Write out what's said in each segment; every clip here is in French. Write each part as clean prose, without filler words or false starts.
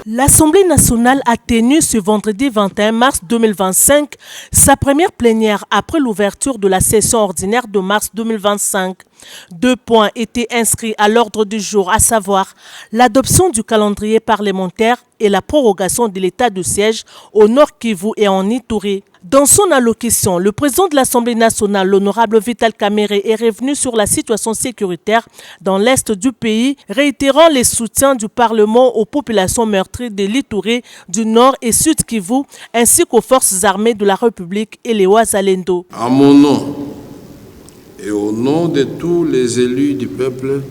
L'Assemblée nationale a tenu ce vendredi 21 mars 2025 sa première plénière après l'ouverture de la session ordinaire de mars 2025. 2 points étaient inscrits à l'ordre du jour, à savoir l'adoption du calendrier parlementaire et la prorogation de l'état de siège au Nord Kivu et en Ituri. Dans son allocution, le président de l'Assemblée nationale, l'honorable Vital Kamerhe, est revenu sur la situation sécuritaire dans l'est du pays, réitérant les soutiens du Parlement aux populations meurtries de l'Ituri, du Nord et Sud Kivu, ainsi qu'aux forces armées de la République et les Wazalendo. À mon nom et au nom de tous les élus du peuple,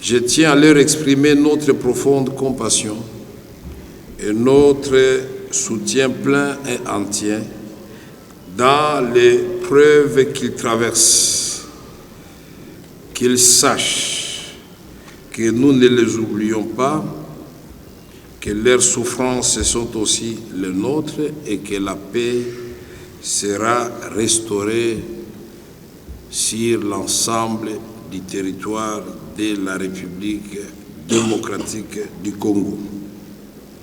je tiens à leur exprimer notre profonde compassion et notre soutien plein et entier dans les preuves qu'ils traversent. Qu'ils sachent que nous ne les oublions pas, que leurs souffrances sont aussi les nôtres et que la paix sera restaurée sur l'ensemble du territoire de la République démocratique du Congo.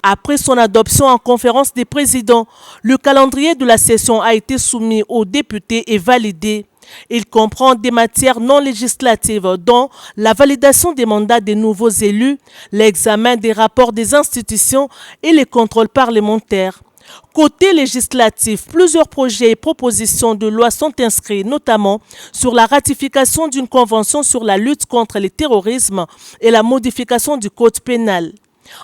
Après son adoption en conférence des présidents, le calendrier de la session a été soumis aux députés et validé. Il comprend des matières non législatives, dont la validation des mandats des nouveaux élus, l'examen des rapports des institutions et les contrôles parlementaires. Côté législatif, plusieurs projets et propositions de loi sont inscrits, notamment sur la ratification d'une convention sur la lutte contre le terrorisme et la modification du code pénal.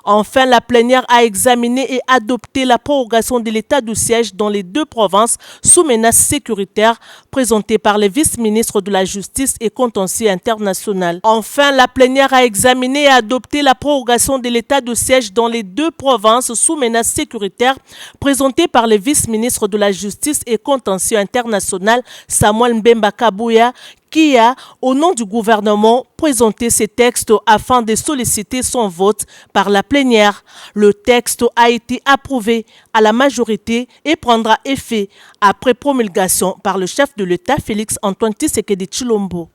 Enfin, la plénière a examiné et adopté la prorogation de l'état de siège dans les 2 provinces sous menace sécuritaire présentée par les vice-ministres de la Justice et Contentieux international. Enfin, la plénière a examiné et adopté la prorogation de l'état de siège dans les 2 provinces sous menace sécuritaire présentée par les vice-ministres de la Justice et Contentieux international Samuel Mbemba Kabouya, qui a, au nom du gouvernement, présenté ces textes afin de solliciter son vote par la plénière. Le texte a été approuvé à la majorité et prendra effet après promulgation par le chef de l'État Félix Antoine Tshisekedi Tshilombo.